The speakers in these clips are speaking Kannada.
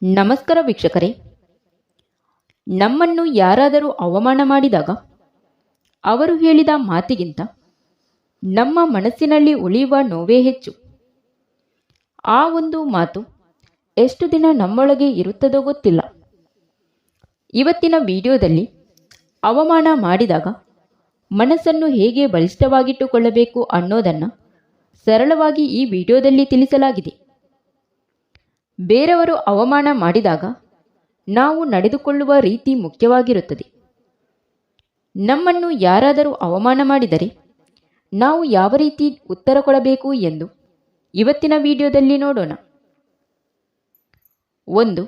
ನಮಸ್ಕಾರ ವೀಕ್ಷಕರೇ. ನಮ್ಮನ್ನು ಯಾರಾದರೂ ಅವಮಾನ ಮಾಡಿದಾಗ ಅವರು ಹೇಳಿದ ಮಾತಿಗಿಂತ ನಮ್ಮ ಮನಸ್ಸಿನಲ್ಲಿ ಉಳಿಯುವ ನೋವೇ ಹೆಚ್ಚು. ಆ ಒಂದು ಮಾತು ಎಷ್ಟು ದಿನ ನಮ್ಮೊಳಗೆ ಇರುತ್ತದೋ ಗೊತ್ತಿಲ್ಲ. ಇವತ್ತಿನ ವಿಡಿಯೋದಲ್ಲಿ ಅವಮಾನ ಮಾಡಿದಾಗ ಮನಸ್ಸನ್ನು ಹೇಗೆ ಬಲಿಷ್ಠವಾಗಿಟ್ಟುಕೊಳ್ಳಬೇಕು ಅನ್ನೋದನ್ನು ಸರಳವಾಗಿ ಈ ವಿಡಿಯೋದಲ್ಲಿ ತಿಳಿಸಲಾಗಿದೆ. ಬೇರೆಯವರು ಅವಮಾನ ಮಾಡಿದಾಗ ನಾವು ನಡೆದುಕೊಳ್ಳುವ ರೀತಿ ಮುಖ್ಯವಾಗಿರುತ್ತದೆ. ನಮ್ಮನ್ನು ಯಾರಾದರೂ ಅವಮಾನ ಮಾಡಿದರೆ ನಾವು ಯಾವ ರೀತಿ ಉತ್ತರ ಕೊಡಬೇಕು ಎಂದು ಇವತ್ತಿನ ವಿಡಿಯೋದಲ್ಲಿ ನೋಡೋಣ. 1.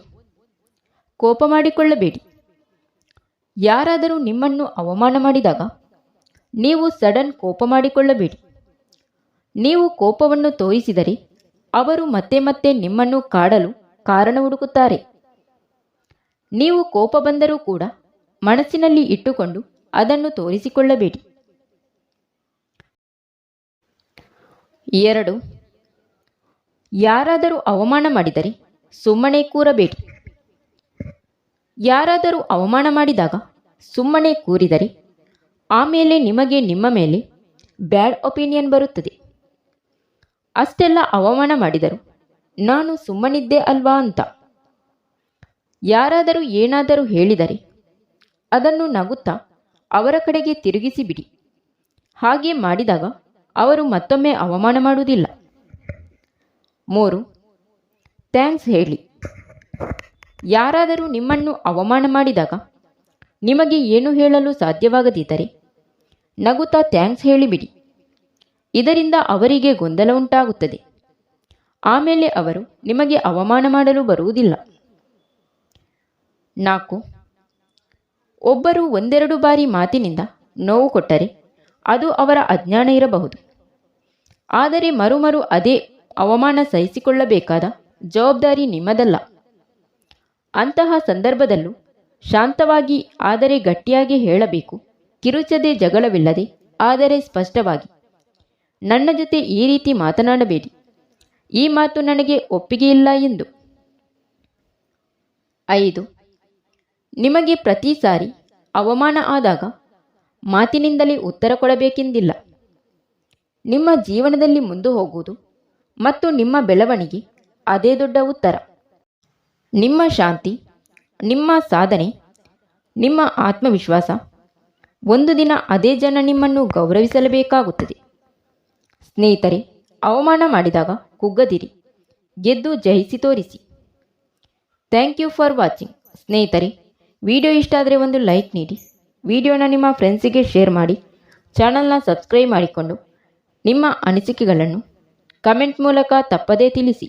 ಕೋಪ ಮಾಡಿಕೊಳ್ಳಬೇಡಿ. ಯಾರಾದರೂ ನಿಮ್ಮನ್ನು ಅವಮಾನ ಮಾಡಿದಾಗ ನೀವು ಸಡನ್ ಕೋಪ ಮಾಡಿಕೊಳ್ಳಬೇಡಿ. ನೀವು ಕೋಪವನ್ನು ತೋರಿಸಿದರೆ ಅವರು ಮತ್ತೆ ಮತ್ತೆ ನಿಮ್ಮನ್ನು ಕಾಡಲು ಕಾರಣ ಹುಡುಕುತ್ತಾರೆ. ನೀವು ಕೋಪ ಬಂದರೂ ಕೂಡ ಮನಸ್ಸಿನಲ್ಲಿ ಇಟ್ಟುಕೊಂಡು ಅದನ್ನು ತೋರಿಸಿಕೊಳ್ಳಬೇಡಿ. 2. ಯಾರಾದರೂ ಅವಮಾನ ಮಾಡಿದರೆ ಸುಮ್ಮನೆ ಕೂರಬೇಡಿ. ಯಾರಾದರೂ ಅವಮಾನ ಮಾಡಿದಾಗ ಸುಮ್ಮನೆ ಕೂರಿದರೆ ಆಮೇಲೆ ನಿಮಗೆ ನಿಮ್ಮ ಮೇಲೆ ಬ್ಯಾಡ್ ಒಪಿನಿಯನ್ ಬರುತ್ತದೆ. ಅಷ್ಟೆಲ್ಲ ಅವಮಾನ ಮಾಡಿದರು, ನಾನು ಸುಮ್ಮನಿದ್ದೆ ಅಲ್ವಾ ಅಂತ. ಯಾರಾದರೂ ಏನಾದರೂ ಹೇಳಿದರೆ ಅದನ್ನು ನಗುತ್ತಾ ಅವರ ಕಡೆಗೆ ತಿರುಗಿಸಿಬಿಡಿ. ಹಾಗೆ ಮಾಡಿದಾಗ ಅವರು ಮತ್ತೊಮ್ಮೆ ಅವಮಾನ ಮಾಡುವುದಿಲ್ಲ. 3. ಥ್ಯಾಂಕ್ಸ್ ಹೇಳಿ. ಯಾರಾದರೂ ನಿಮ್ಮನ್ನು ಅವಮಾನ ಮಾಡಿದಾಗ ನಿಮಗೆ ಏನು ಹೇಳಲು ಸಾಧ್ಯವಾಗದಿದ್ದರೆ ನಗುತ್ತಾ ಥ್ಯಾಂಕ್ಸ್ ಹೇಳಿಬಿಡಿ. ಇದರಿಂದ ಅವರಿಗೆ ಗೊಂದಲ ಉಂಟಾಗುತ್ತದೆ. ಆಮೇಲೆ ಅವರು ನಿಮಗೆ ಅವಮಾನ ಮಾಡಲು ಬರುವುದಿಲ್ಲ. 4. ಒಬ್ಬರು ಒಂದೆರಡು ಬಾರಿ ಮಾತಿನಿಂದ ನೋವು ಕೊಟ್ಟರೆ ಅದು ಅವರ ಅಜ್ಞಾನ ಇರಬಹುದು. ಆದರೆ ಮರುಮರು ಅದೇ ಅವಮಾನ ಸಹಿಸಿಕೊಳ್ಳಬೇಕಾದ ಜವಾಬ್ದಾರಿ ನಿಮ್ಮದಲ್ಲ. ಅಂತಹ ಸಂದರ್ಭದಲ್ಲೂ ಶಾಂತವಾಗಿ ಆದರೆ ಗಟ್ಟಿಯಾಗಿ ಹೇಳಬೇಕು. ಕಿರುಚದೆ, ಜಗಳವಿಲ್ಲದೆ ಆದರೆ ಸ್ಪಷ್ಟವಾಗಿ, ನನ್ನ ಜೊತೆ ಈ ರೀತಿ ಮಾತನಾಡಬೇಡಿ, ಈ ಮಾತು ನನಗೆ ಒಪ್ಪಿಗೆಯಿಲ್ಲ ಎಂದು. 5. ನಿಮಗೆ ಪ್ರತಿ ಸಾರಿ ಅವಮಾನ ಆದಾಗ ಮಾತಿನಿಂದಲೇ ಉತ್ತರ ಕೊಡಬೇಕೆಂದಿಲ್ಲ. ನಿಮ್ಮ ಜೀವನದಲ್ಲಿ ಮುಂದೆ ಹೋಗುವುದು ಮತ್ತು ನಿಮ್ಮ ಬೆಳವಣಿಗೆ ಅದೇ ದೊಡ್ಡ ಉತ್ತರ. ನಿಮ್ಮ ಶಾಂತಿ, ನಿಮ್ಮ ಸಾಧನೆ, ನಿಮ್ಮ ಆತ್ಮವಿಶ್ವಾಸ, ಒಂದು ದಿನ ಅದೇ ಜನ ನಿಮ್ಮನ್ನು ಗೌರವಿಸಲೇಬೇಕಾಗುತ್ತದೆ. ಸ್ನೇಹಿತರೆ, ಅವಮಾನ ಮಾಡಿದಾಗ ಕುಗ್ಗದಿರಿ, ಗೆದ್ದು ಜಯಿಸಿ ತೋರಿಸಿ. Thank you for watching. ಸ್ನೇಹಿತರೆ, ವಿಡಿಯೋ ಇಷ್ಟ ಆದರೆ ಒಂದು ಲೈಕ್ ನೀಡಿ, ವಿಡಿಯೋನ ನಿಮ್ಮ ಫ್ರೆಂಡ್ಸಿಗೆ ಶೇರ್ ಮಾಡಿ, ಚಾನಲ್ನ ಸಬ್ಸ್ಕ್ರೈಬ್ ಮಾಡಿಕೊಂಡು ನಿಮ್ಮ ಅನಿಸಿಕೆಗಳನ್ನು ಕಮೆಂಟ್ ಮೂಲಕ ತಪ್ಪದೇ ತಿಳಿಸಿ.